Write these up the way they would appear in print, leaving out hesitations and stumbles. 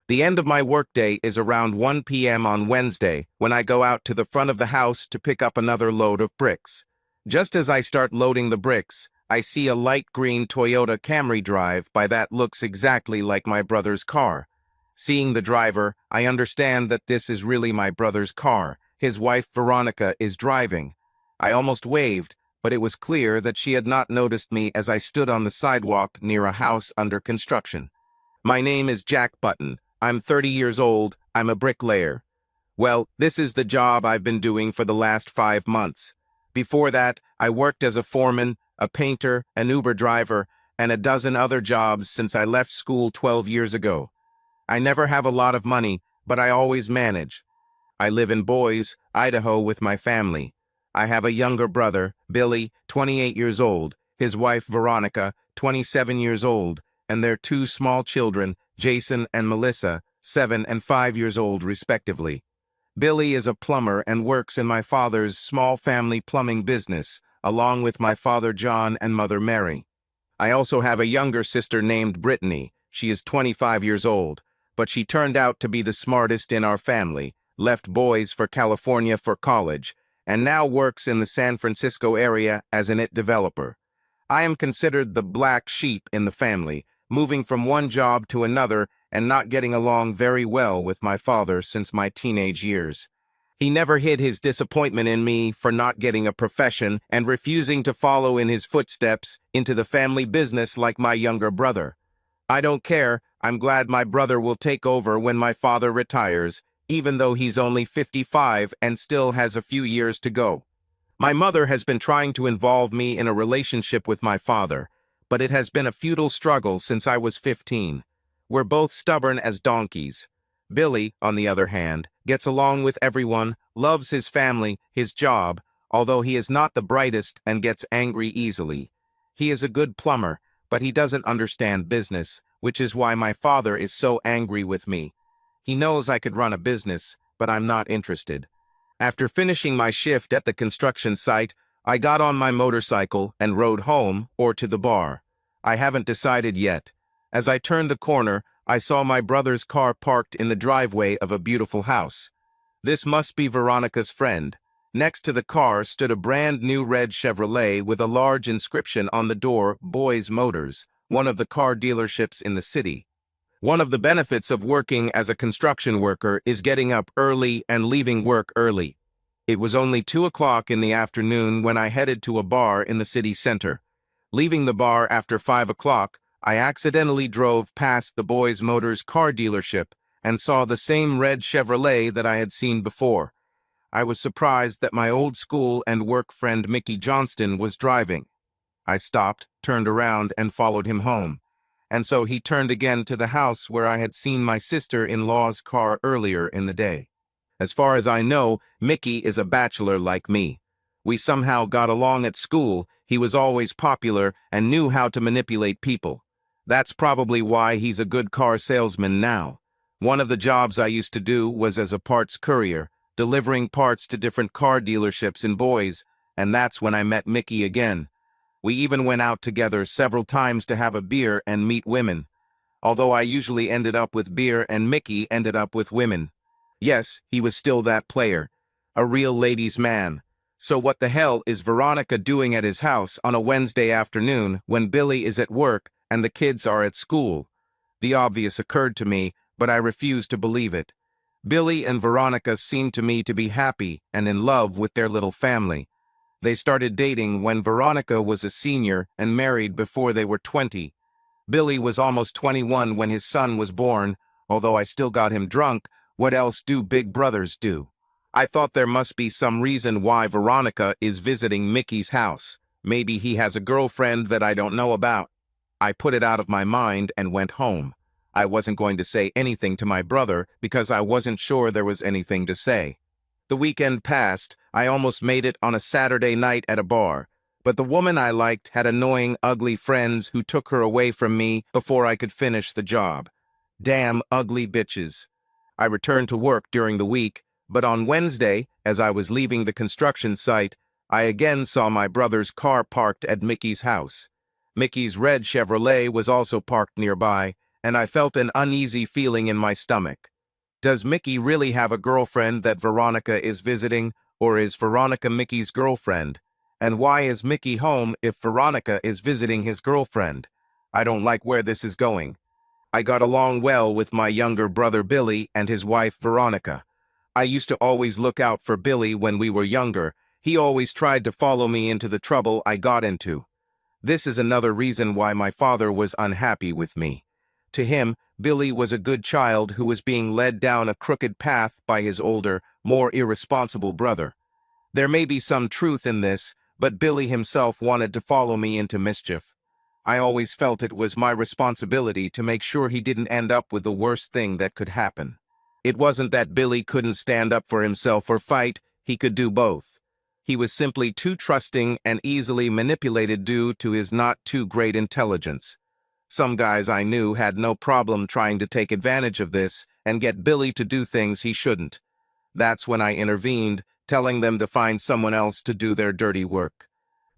The end of my workday is around 1 p.m. on Wednesday when I go out to the front of the house to pick up another load of bricks. Just as I start loading the bricks, I see a light green Toyota Camry drive by that looks exactly like my brother's car. Seeing the driver, I understand that this is really my brother's car. His wife, Veronica, is driving. I almost waved, but it was clear that she had not noticed me as I stood on the sidewalk near a house under construction. My name is Jack Button. I'm 30 years old. I'm a bricklayer. Well, this is the job I've been doing for the last 5 months. Before that, I worked as a foreman, a painter, an Uber driver, and a dozen other jobs since I left school 12 years ago. I never have a lot of money, but I always manage. I live in Boise, Idaho with my family. I have a younger brother, Billy, 28 years old, his wife, Veronica, 27 years old, and their 2 small children, Jason and Melissa, 7 and 5 years old respectively. Billy is a plumber and works in my father's small family plumbing business, along with my father John and mother Mary. I also have a younger sister named Brittany. She is 25 years old, but she turned out to be the smartest in our family, left Boise for California for college, and now works in the San Francisco area as an IT developer. I am considered the black sheep in the family, moving from one job to another and not getting along very well with my father since my teenage years. He never hid his disappointment in me for not getting a profession and refusing to follow in his footsteps into the family business like my younger brother. I don't care. I'm glad my brother will take over when my father retires, even though he's only 55 and still has a few years to go. My mother has been trying to involve me in a relationship with my father, but it has been a futile struggle since I was 15. We're both stubborn as donkeys. Billy, on the other hand, gets along with everyone, loves his family, his job, although he is not the brightest and gets angry easily. He is a good plumber, but he doesn't understand business, which is why my father is so angry with me. He knows I could run a business, but I'm not interested. After finishing my shift at the construction site, I got on my motorcycle and rode home or to the bar. I haven't decided yet. As I turned the corner, I saw my brother's car parked in the driveway of a beautiful house. This must be Veronica's friend. Next to the car stood a brand new red Chevrolet with a large inscription on the door, Boys Motors, one of the car dealerships in the city. One of the benefits of working as a construction worker is getting up early and leaving work early. It was only 2 o'clock in the afternoon when I headed to a bar in the city center. Leaving the bar after 5 o'clock, I accidentally drove past the Boys Motors car dealership and saw the same red Chevrolet that I had seen before. I was surprised that my old school and work friend Mickey Johnston was driving. I stopped, turned around, and followed him home. And so he turned again to the house where I had seen my sister-in-law's car earlier in the day. As far as I know, Mickey is a bachelor like me. We somehow got along at school. He was always popular and knew how to manipulate people. That's probably why he's a good car salesman now. One of the jobs I used to do was as a parts courier, delivering parts to different car dealerships in Boise, and that's when I met Mickey again. We even went out together several times to have a beer and meet women. Although I usually ended up with beer and Mickey ended up with women. Yes, he was still that player. A real ladies' man. So what the hell is Veronica doing at his house on a Wednesday afternoon when Billy is at work and the kids are at school? The obvious occurred to me, but I refused to believe it. Billy and Veronica seemed to me to be happy and in love with their little family. They started dating when Veronica was a senior and married before they were 20. Billy was almost 21 when his son was born. Although I still got him drunk, what else do big brothers do? I thought there must be some reason why Veronica is visiting Mickey's house. Maybe he has a girlfriend that I don't know about. I put it out of my mind and went home. I wasn't going to say anything to my brother because I wasn't sure there was anything to say. The weekend passed. I almost made it on a Saturday night at a bar, but the woman I liked had annoying, ugly friends who took her away from me before I could finish the job. Damn ugly bitches. I returned to work during the week, but on Wednesday, as I was leaving the construction site, I again saw my brother's car parked at Mickey's house. Mickey's red Chevrolet was also parked nearby, and I felt an uneasy feeling in my stomach. Does Mickey really have a girlfriend that Veronica is visiting, or is Veronica Mickey's girlfriend? And why is Mickey home if Veronica is visiting his girlfriend? I don't like where this is going. I got along well with my younger brother Billy and his wife Veronica. I used to always look out for Billy when we were younger. He always tried to follow me into the trouble I got into. This is another reason why my father was unhappy with me. To him, Billy was a good child who was being led down a crooked path by his older, more irresponsible brother. There may be some truth in this, but Billy himself wanted to follow me into mischief. I always felt it was my responsibility to make sure he didn't end up with the worst thing that could happen. It wasn't that Billy couldn't stand up for himself or fight, he could do both. He was simply too trusting and easily manipulated due to his not too great intelligence. Some guys I knew had no problem trying to take advantage of this and get Billy to do things he shouldn't. That's when I intervened, telling them to find someone else to do their dirty work.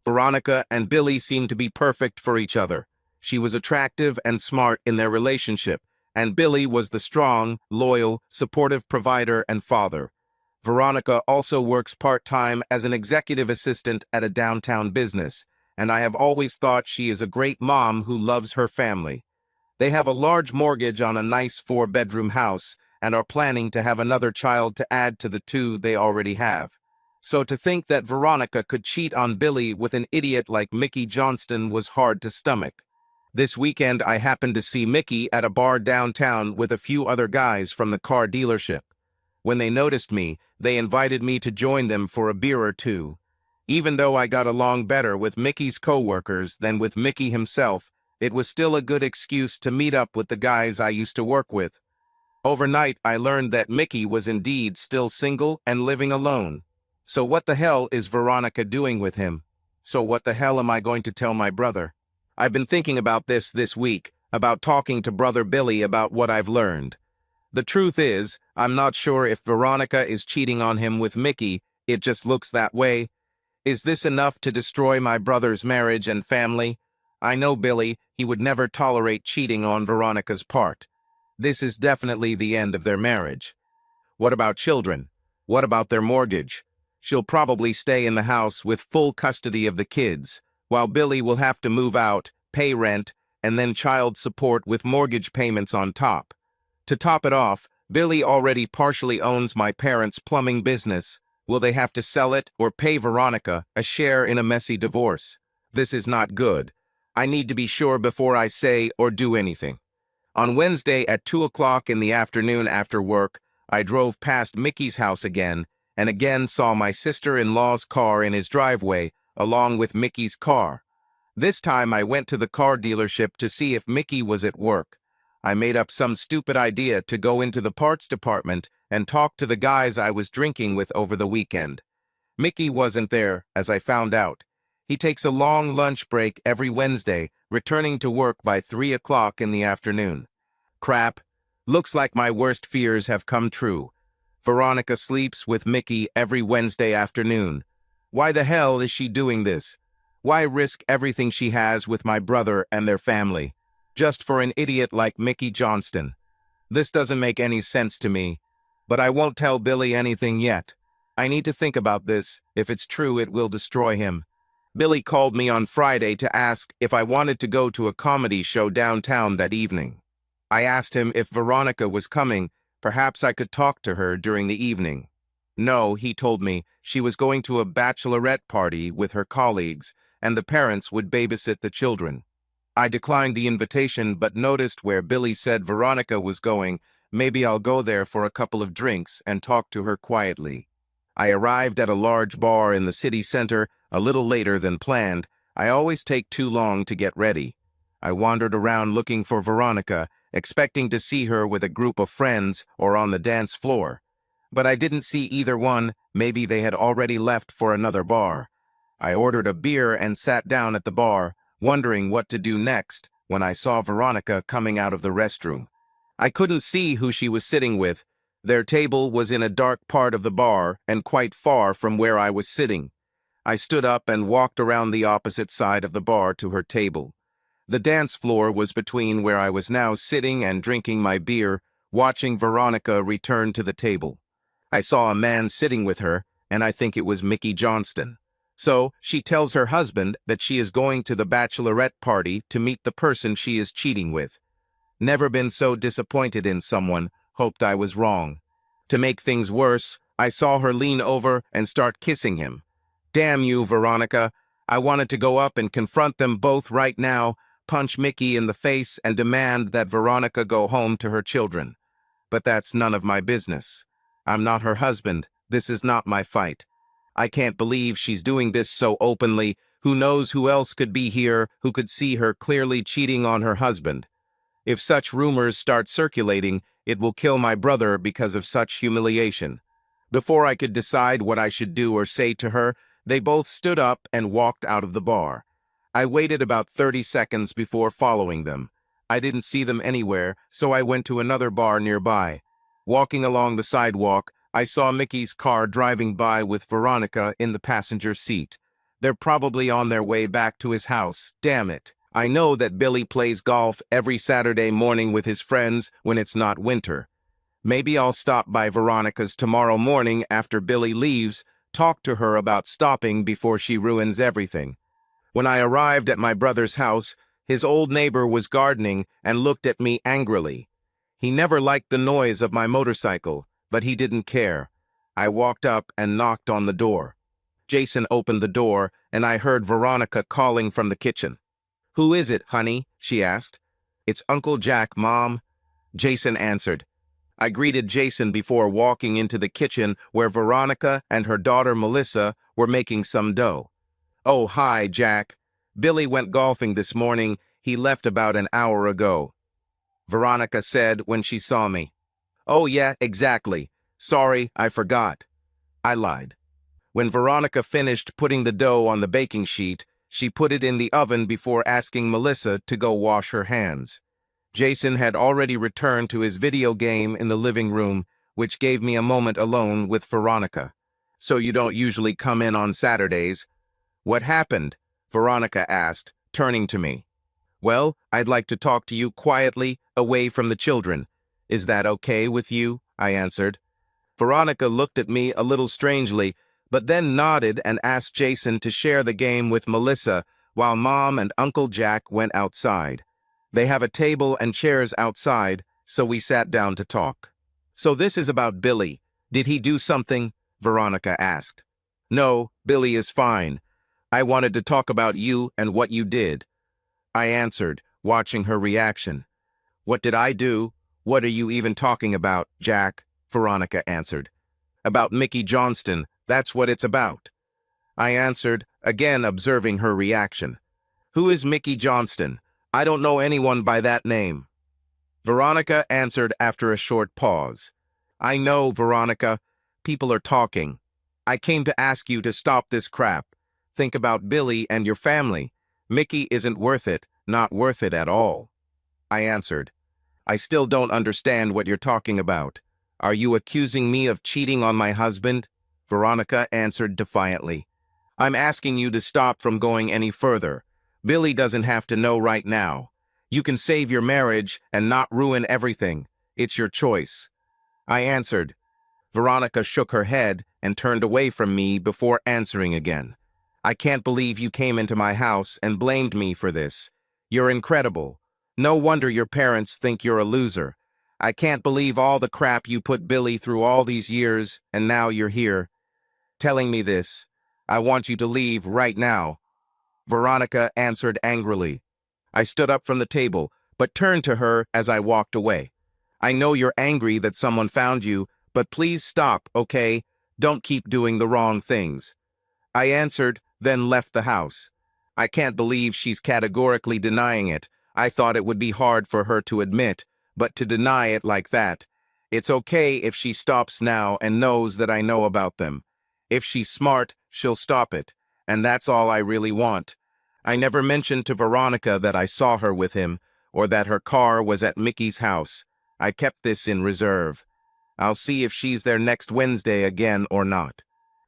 Veronica and Billy seemed to be perfect for each other. She was attractive and smart in their relationship, and Billy was the strong, loyal, supportive provider and father. Veronica also works part-time as an executive assistant at a downtown business, and I have always thought she is a great mom who loves her family. They have a large mortgage on a nice 4-bedroom house and are planning to have another child to add to the 2 they already have. So to think that Veronica could cheat on Billy with an idiot like Mickey Johnston was hard to stomach. This weekend I happened to see Mickey at a bar downtown with a few other guys from the car dealership. When they noticed me, they invited me to join them for a beer or two. Even though I got along better with Mickey's co-workers than with Mickey himself, it was still a good excuse to meet up with the guys I used to work with. Overnight, I learned that Mickey was indeed still single and living alone. So what the hell is Veronica doing with him? So what the hell am I going to tell my brother? I've been thinking about this week, about talking to brother Billy about what I've learned. The truth is, I'm not sure if Veronica is cheating on him with Mickey, it just looks that way. Is this enough to destroy my brother's marriage and family? I know Billy, he would never tolerate cheating on Veronica's part. This is definitely the end of their marriage. What about children? What about their mortgage? She'll probably stay in the house with full custody of the kids, while Billy will have to move out, pay rent, and then child support with mortgage payments on top. To top it off, Billy already partially owns my parents' plumbing business. Will they have to sell it or pay Veronica a share in a messy divorce? This is not good. I need to be sure before I say or do anything. On Wednesday at 2 o'clock in the afternoon after work, I drove past Mickey's house again, and again saw my sister-in-law's car in his driveway, along with Mickey's car. This time I went to the car dealership to see if Mickey was at work. I made up some stupid idea to go into the parts department and talk to the guys I was drinking with over the weekend. Mickey wasn't there, as I found out. He takes a long lunch break every Wednesday, returning to work by 3 o'clock in the afternoon. Crap. Looks like my worst fears have come true. Veronica sleeps with Mickey every Wednesday afternoon. Why the hell is she doing this? Why risk everything she has with my brother and their family, just for an idiot like Mickey Johnston? This doesn't make any sense to me, but I won't tell Billy anything yet. I need to think about this. If it's true, it will destroy him. Billy called me on Friday to ask if I wanted to go to a comedy show downtown that evening. I asked him if Veronica was coming. Perhaps I could talk to her during the evening. No, he told me she was going to a bachelorette party with her colleagues, and the parents would babysit the children. I declined the invitation, but noticed where Billy said Veronica was going. Maybe I'll go there for a couple of drinks and talk to her quietly. I arrived at a large bar in the city center a little later than planned. I always take too long to get ready. I wandered around looking for Veronica, expecting to see her with a group of friends or on the dance floor. But I didn't see either one. Maybe they had already left for another bar. I ordered a beer and sat down at the bar, wondering what to do next when I saw Veronica coming out of the restroom. I couldn't see who she was sitting with. Their table was in a dark part of the bar and quite far from where I was sitting. I stood up and walked around the opposite side of the bar to her table. The dance floor was between where I was now sitting and drinking my beer, watching Veronica return to the table. I saw a man sitting with her, and I think it was Mickey Johnston. So, she tells her husband that she is going to the bachelorette party to meet the person she is cheating with. Never been so disappointed in someone, hoped I was wrong. To make things worse, I saw her lean over and start kissing him. Damn you, Veronica. I wanted to go up and confront them both right now, punch Mickey in the face and demand that Veronica go home to her children. But that's none of my business. I'm not her husband. This is not my fight. I can't believe she's doing this so openly. Who knows who else could be here who could see her clearly cheating on her husband. If such rumors start circulating, it will kill my brother because of such humiliation. Before I could decide what I should do or say to her, they both stood up and walked out of the bar. I waited about 30 seconds before following them. I didn't see them anywhere, so I went to another bar nearby. Walking along the sidewalk, I saw Mickey's car driving by with Veronica in the passenger seat. They're probably on their way back to his house. Damn it. I know that Billy plays golf every Saturday morning with his friends when it's not winter. Maybe I'll stop by Veronica's tomorrow morning after Billy leaves, talk to her about stopping before she ruins everything. When I arrived at my brother's house, his old neighbor was gardening and looked at me angrily. He never liked the noise of my motorcycle, but he didn't care. I walked up and knocked on the door. Jason opened the door, and I heard Veronica calling from the kitchen. "Who is it, honey?" she asked. "It's Uncle Jack, Mom," Jason answered. I greeted Jason before walking into the kitchen where Veronica and her daughter Melissa were making some dough. "Oh, hi, Jack. Billy went golfing this morning. He left about an hour ago," Veronica said when she saw me. "Oh, yeah, exactly. Sorry, I forgot." I lied. When Veronica finished putting the dough on the baking sheet, she put it in the oven before asking Melissa to go wash her hands. Jason had already returned to his video game in the living room, which gave me a moment alone with Veronica. "So you don't usually come in on Saturdays?" "What happened?" Veronica asked, turning to me. "Well, I'd like to talk to you quietly, away from the children. Is that okay with you?" I answered. Veronica looked at me a little strangely, but then nodded and asked Jason to share the game with Melissa while Mom and Uncle Jack went outside. They have a table and chairs outside, so we sat down to talk. "So this is about Billy. Did he do something?" Veronica asked. "No, Billy is fine. I wanted to talk about you and what you did," I answered, watching her reaction. "What did I do? What are you even talking about, Jack?" Veronica answered. "About Mickey Johnston. That's what it's about," I answered, again observing her reaction. "Who is Mickey Johnston? I don't know anyone by that name." Veronica answered after a short pause. "I know, Veronica. People are talking. I came to ask you to stop this crap. Think about Billy and your family. Mickey isn't worth it, not worth it at all," I answered. "I still don't understand what you're talking about. Are you accusing me of cheating on my husband?" Veronica answered defiantly. "I'm asking you to stop from going any further. Billy doesn't have to know right now. You can save your marriage and not ruin everything. It's your choice," I answered. Veronica shook her head and turned away from me before answering again. "I can't believe you came into my house and blamed me for this. You're incredible. No wonder your parents think you're a loser. I can't believe all the crap you put Billy through all these years, and now you're here telling me this. I want you to leave right now," Veronica answered angrily. I stood up from the table, but turned to her as I walked away. "I know you're angry that someone found you, but please stop, okay? Don't keep doing the wrong things," I answered, then left the house. I can't believe she's categorically denying it. I thought it would be hard for her to admit, but to deny it like that. It's okay if she stops now and knows that I know about them. If she's smart, she'll stop it, and that's all I really want. I never mentioned to Veronica that I saw her with him, or that her car was at Mickey's house. I kept this in reserve. I'll see if she's there next Wednesday again or not.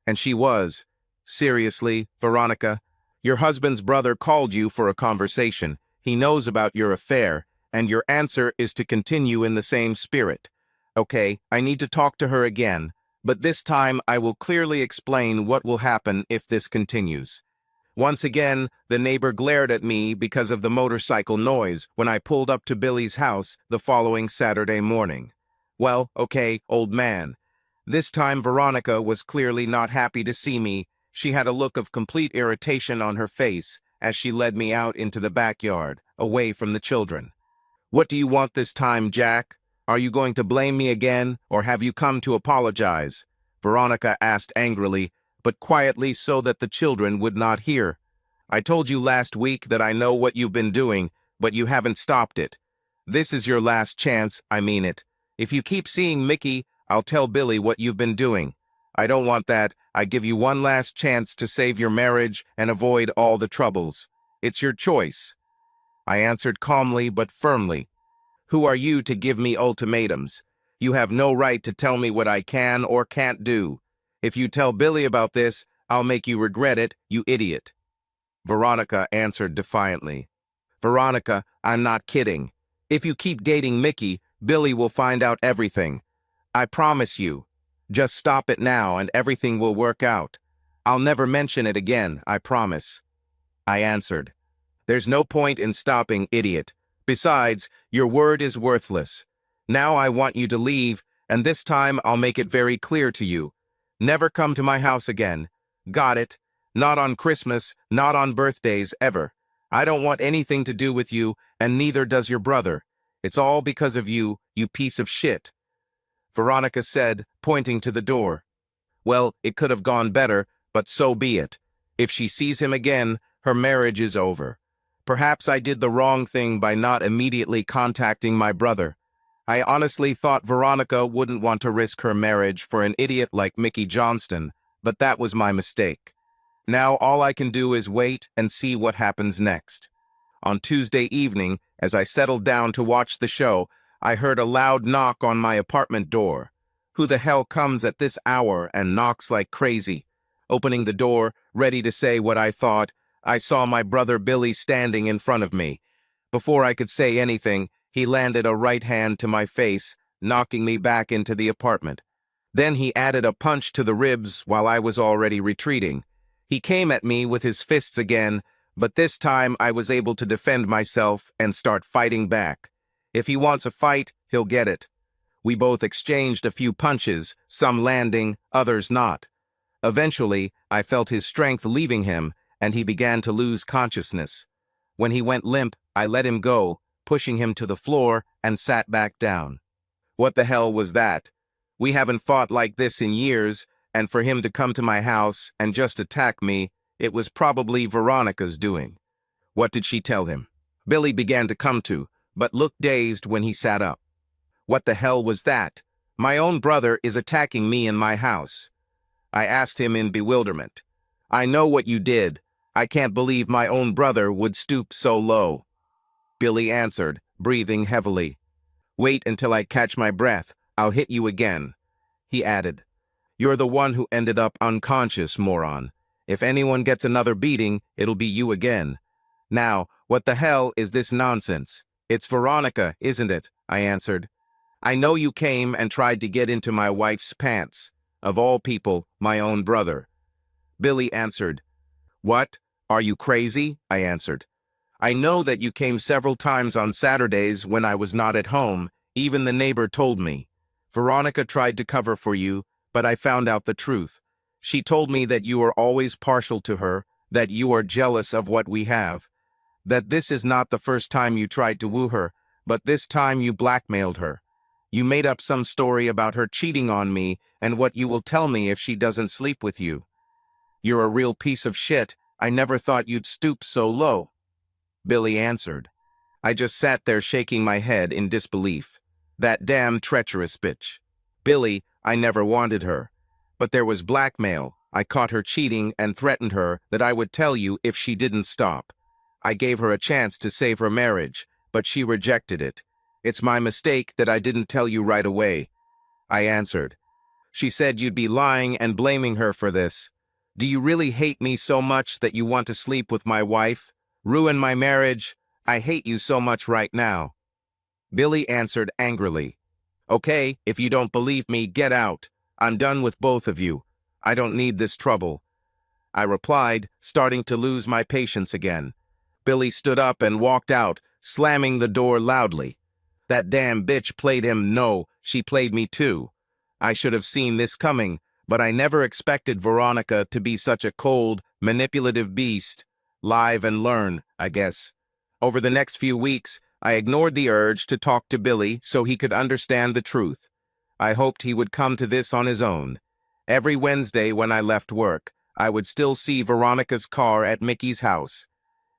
And she was. Seriously, Veronica, your husband's brother called you for a conversation. He knows about your affair, and your answer is to continue in the same spirit. Okay, I need to talk to her again, but this time I will clearly explain what will happen if this continues. Once again, the neighbor glared at me because of the motorcycle noise when I pulled up to Billy's house the following Saturday morning. Well, okay, old man. This time Veronica was clearly not happy to see me. She had a look of complete irritation on her face as she led me out into the backyard, away from the children. What do you want this time, Jack? Are you going to blame me again, or have you come to apologize? Veronica asked angrily, but quietly so that the children would not hear. I told you last week that I know what you've been doing, but you haven't stopped it. This is your last chance, I mean it. If you keep seeing Mickey, I'll tell Billy what you've been doing. I don't want that. I give you one last chance to save your marriage and avoid all the troubles. It's your choice. I answered calmly but firmly. Who are you to give me ultimatums? You have no right to tell me what I can or can't do. If you tell Billy about this, I'll make you regret it, you idiot. Veronica answered defiantly. Veronica, I'm not kidding. If you keep dating Mickey, Billy will find out everything. I promise you. Just stop it now and everything will work out. I'll never mention it again, I promise. I answered. There's no point in stopping, idiot. Besides, your word is worthless. Now I want you to leave, and this time I'll make it very clear to you. Never come to my house again. Got it? Not on Christmas, not on birthdays, ever. I don't want anything to do with you, and neither does your brother. It's all because of you, you piece of shit. Veronica said, pointing to the door. Well, it could have gone better, but so be it. If she sees him again, her marriage is over. Perhaps I did the wrong thing by not immediately contacting my brother. I honestly thought Veronica wouldn't want to risk her marriage for an idiot like Mickey Johnston, but that was my mistake. Now all I can do is wait and see what happens next. On Tuesday evening, as I settled down to watch the show, I heard a loud knock on my apartment door. Who the hell comes at this hour and knocks like crazy? Opening the door, ready to say what I thought, I saw my brother Billy standing in front of me. Before I could say anything, he landed a right hand to my face, knocking me back into the apartment. Then he added a punch to the ribs while I was already retreating. He came at me with his fists again, but this time I was able to defend myself and start fighting back. If he wants a fight, he'll get it. We both exchanged a few punches, some landing, others not. Eventually, I felt his strength leaving him, and he began to lose consciousness. When he went limp, I let him go, pushing him to the floor, and sat back down. What the hell was that? We haven't fought like this in years, and for him to come to my house and just attack me, it was probably Veronica's doing. What did she tell him? Billy began to come to, but looked dazed when he sat up. What the hell was that? My own brother is attacking me in my house. I asked him in bewilderment. I know what you did. I can't believe my own brother would stoop so low. Billy answered, breathing heavily. Wait until I catch my breath. I'll hit you again. He added, You're the one who ended up unconscious, moron. If anyone gets another beating, it'll be you again. Now, what the hell is this nonsense? It's Veronica, isn't it? I answered. I know you came and tried to get into my wife's pants. Of all people, my own brother. Billy answered. What? Are you crazy? I answered. I know that you came several times on Saturdays when I was not at home. Even the neighbor told me. Veronica tried to cover for you, but I found out the truth. She told me that you are always partial to her, that you are jealous of what we have, that this is not the first time you tried to woo her, but this time you blackmailed her. You made up some story about her cheating on me and what you will tell me if she doesn't sleep with you. You're a real piece of shit. I never thought you'd stoop so low. Billy answered. I just sat there shaking my head in disbelief. That damn treacherous bitch. Billy, I never wanted her. But there was blackmail. I caught her cheating and threatened her that I would tell you if she didn't stop. I gave her a chance to save her marriage, but she rejected it. It's my mistake that I didn't tell you right away. I answered. She said you'd be lying and blaming her for this. Do you really hate me so much that you want to sleep with my wife? Ruin my marriage? I hate you so much right now. Billy answered angrily. Okay, if you don't believe me, get out. I'm done with both of you. I don't need this trouble. I replied, starting to lose my patience again. Billy stood up and walked out, slamming the door loudly. That damn bitch played him. No, she played me too. I should have seen this coming, but I never expected Veronica to be such a cold, manipulative beast. Live and learn, I guess. Over the next few weeks, I ignored the urge to talk to Billy so he could understand the truth. I hoped he would come to this on his own. Every Wednesday when I left work, I would still see Veronica's car at Mickey's house.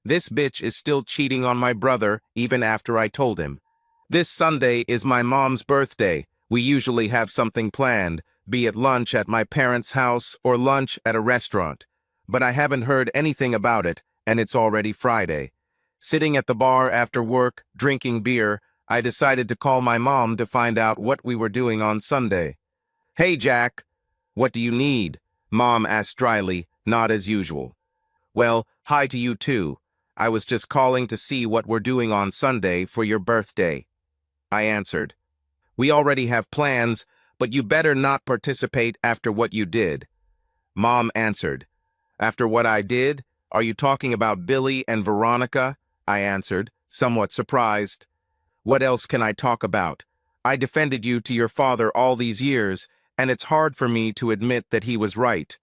This bitch is still cheating on my brother even after I told him. This Sunday is my mom's birthday. We usually have something planned, be it lunch at my parents' house or lunch at a restaurant. But I haven't heard anything about it, and it's already Friday. Sitting at the bar after work, drinking beer, I decided to call my mom to find out what we were doing on Sunday. Hey, Jack. What do you need? Mom asked dryly, not as usual. Well, hi to you too. I was just calling to see what we're doing on Sunday for your birthday. I answered. We already have plans, but you better not participate after what you did. Mom answered. After what I did? Are you talking about Billy and Veronica? I answered, somewhat surprised. What else can I talk about? I defended you to your father all these years, and it's hard for me to admit that he was right.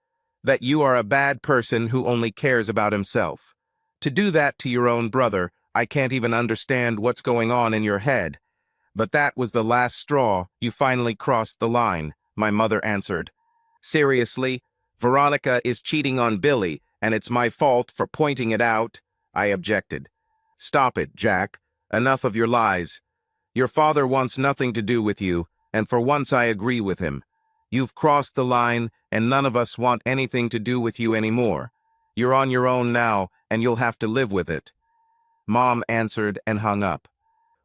That you are a bad person who only cares about himself. To do that to your own brother, I can't even understand what's going on in your head. But that was the last straw. You finally crossed the line, my mother answered. Seriously, Veronica is cheating on Billy, and it's my fault for pointing it out, I objected. Stop it, Jack. Enough of your lies. Your father wants nothing to do with you, and for once I agree with him. You've crossed the line, and none of us want anything to do with you anymore. You're on your own now, and you'll have to live with it. Mom answered and hung up.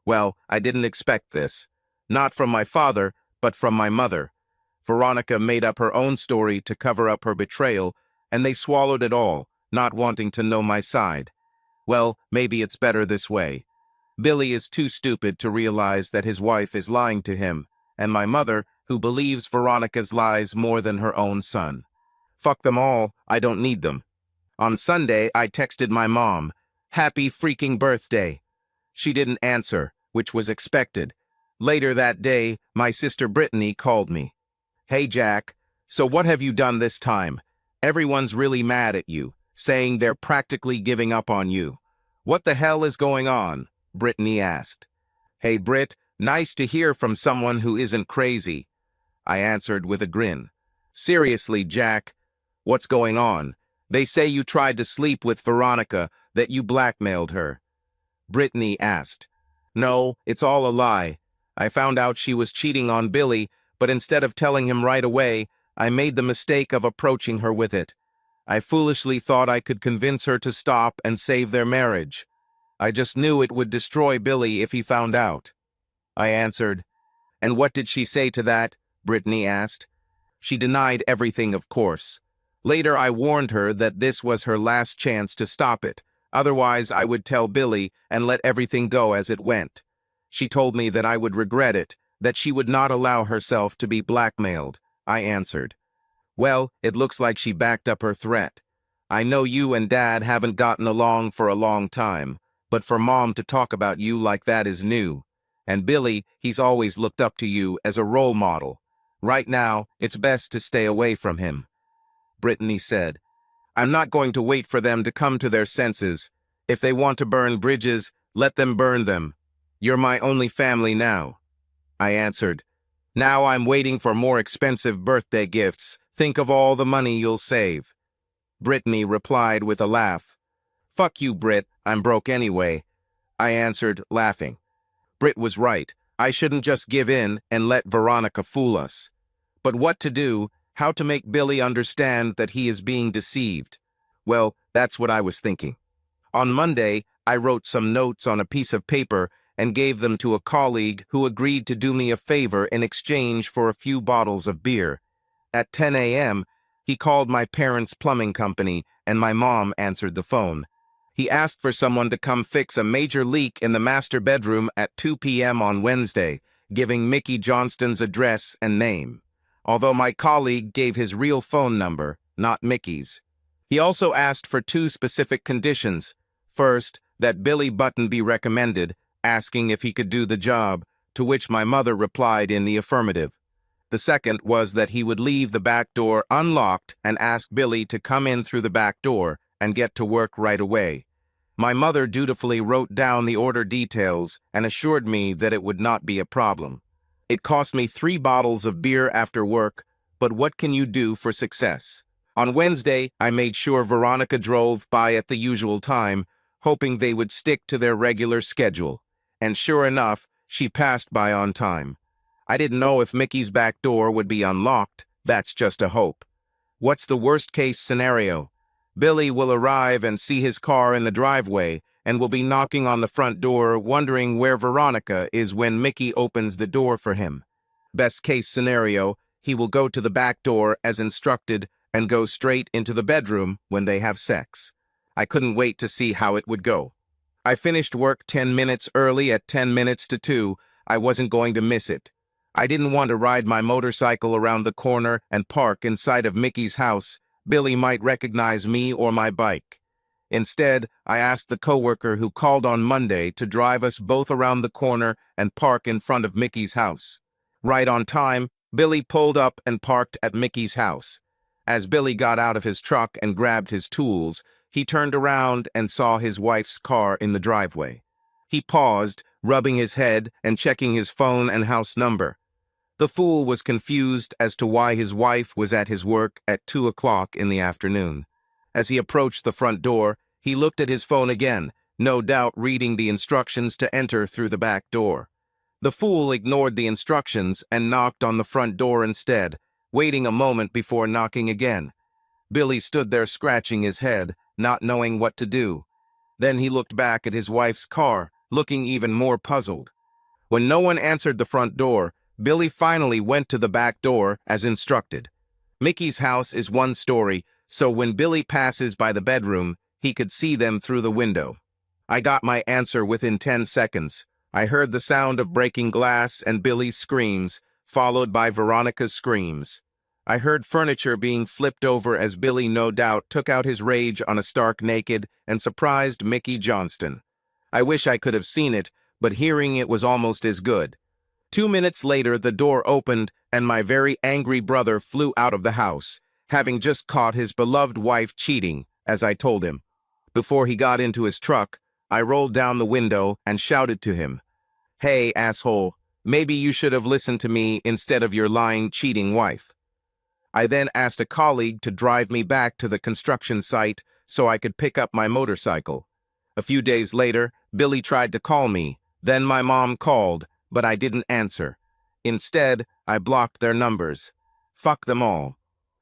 Well, I didn't expect this. Not from my father, but from my mother. Veronica made up her own story to cover up her betrayal, and they swallowed it all, not wanting to know my side. Well, maybe it's better this way. Billy is too stupid to realize that his wife is lying to him, and my mother, who believes Veronica's lies more than her own son. Fuck them all, I don't need them. On Sunday, I texted my mom, "Happy freaking birthday." She didn't answer, which was expected. Later that day, my sister Brittany called me. Hey, Jack, so what have you done this time? Everyone's really mad at you, saying they're practically giving up on you. What the hell is going on? Brittany asked. Hey, Britt, nice to hear from someone who isn't crazy. I answered with a grin. Seriously, Jack, what's going on? They say you tried to sleep with Veronica, that you blackmailed her. Brittany asked. No, it's all a lie. I found out she was cheating on Billy, but instead of telling him right away, I made the mistake of approaching her with it. I foolishly thought I could convince her to stop and save their marriage. I just knew it would destroy Billy if he found out. I answered. And what did she say to that? Brittany asked. She denied everything, of course. Later, I warned her that this was her last chance to stop it. Otherwise, I would tell Billy and let everything go as it went. She told me that I would regret it, that she would not allow herself to be blackmailed. I answered. Well, it looks like she backed up her threat. I know you and Dad haven't gotten along for a long time, but for Mom to talk about you like that is new. And Billy, he's always looked up to you as a role model. Right now, it's best to stay away from him. Brittany said. I'm not going to wait for them to come to their senses. If they want to burn bridges, let them burn them. You're my only family now. I answered. Now I'm waiting for more expensive birthday gifts. Think of all the money you'll save. Brittany replied with a laugh. Fuck you, Britt. I'm broke anyway. I answered, laughing. Britt was right. I shouldn't just give in and let Veronica fool us. But what to do? How to make Billy understand that he is being deceived? Well, that's what I was thinking. On Monday, I wrote some notes on a piece of paper and gave them to a colleague who agreed to do me a favor in exchange for a few bottles of beer. At 10 a.m., he called my parents' plumbing company, and my mom answered the phone. He asked for someone to come fix a major leak in the master bedroom at 2 p.m. on Wednesday, giving Mickey Johnston's address and name, although my colleague gave his real phone number, not Mickey's. He also asked for two specific conditions. First, that Billy Button be recommended, asking if he could do the job, to which my mother replied in the affirmative. The second was that he would leave the back door unlocked and ask Billy to come in through the back door and get to work right away. My mother dutifully wrote down the order details and assured me that it would not be a problem. It cost me 3 bottles of beer after work, but what can you do for success? On Wednesday, I made sure Veronica drove by at the usual time, hoping they would stick to their regular schedule. And sure enough, she passed by on time. I didn't know if Mickey's back door would be unlocked. That's just a hope. What's the worst-case scenario? Billy will arrive and see his car in the driveway and will be knocking on the front door, wondering where Veronica is when Mickey opens the door for him. Best-case scenario, he will go to the back door as instructed and go straight into the bedroom when they have sex. I couldn't wait to see how it would go. I finished work 10 minutes early at 10 minutes to 2. I wasn't going to miss it. I didn't want to ride my motorcycle around the corner and park inside of Mickey's house. Billy might recognize me or my bike. Instead, I asked the coworker who called on Monday to drive us both around the corner and park in front of Mickey's house. Right on time, Billy pulled up and parked at Mickey's house. As Billy got out of his truck and grabbed his tools, he turned around and saw his wife's car in the driveway. He paused, rubbing his head and checking his phone and house number. The fool was confused as to why his wife was at his work at 2 o'clock in the afternoon. As he approached the front door, he looked at his phone again, no doubt reading the instructions to enter through the back door. The fool ignored the instructions and knocked on the front door instead, waiting a moment before knocking again. Billy stood there scratching his head, not knowing what to do. Then he looked back at his wife's car, looking even more puzzled. When no one answered the front door, Billy finally went to the back door as instructed. Mickey's house is 1 story, so when Billy passes by the bedroom, he could see them through the window. I got my answer within 10 seconds. I heard the sound of breaking glass and Billy's screams, followed by Veronica's screams. I heard furniture being flipped over as Billy no doubt took out his rage on a stark naked and surprised Mickey Johnston. I wish I could have seen it, but hearing it was almost as good. 2 minutes later, the door opened, and my very angry brother flew out of the house, having just caught his beloved wife cheating, as I told him. Before he got into his truck, I rolled down the window and shouted to him, "Hey, asshole, maybe you should have listened to me instead of your lying, cheating wife." I then asked a colleague to drive me back to the construction site so I could pick up my motorcycle. A few days later, Billy tried to call me. Then my mom called, but I didn't answer. Instead, I blocked their numbers. Fuck them all.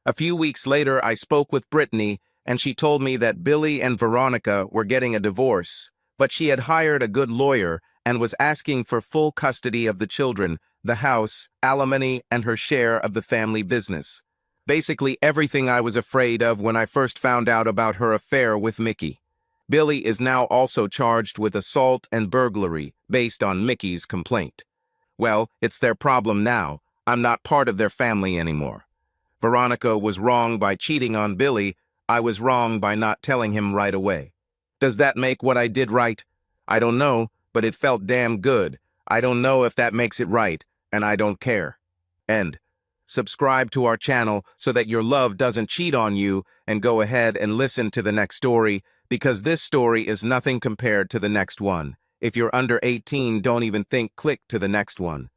A few weeks later, I spoke with Brittany, and she told me that Billy and Veronica were getting a divorce, but she had hired a good lawyer and was asking for full custody of the children, the house, alimony, and her share of the family business. Basically everything I was afraid of when I first found out about her affair with Mickey. Billy is now also charged with assault and burglary, based on Mickey's complaint. Well, it's their problem now. I'm not part of their family anymore. Veronica was wrong by cheating on Billy. I was wrong by not telling him right away. Does that make what I did right? I don't know, but it felt damn good. I don't know if that makes it right, and I don't care. End. Subscribe to our channel so that your love doesn't cheat on you, and go ahead and listen to the next story, because this story is nothing compared to the next one. If you're under 18, don't even click to the next one.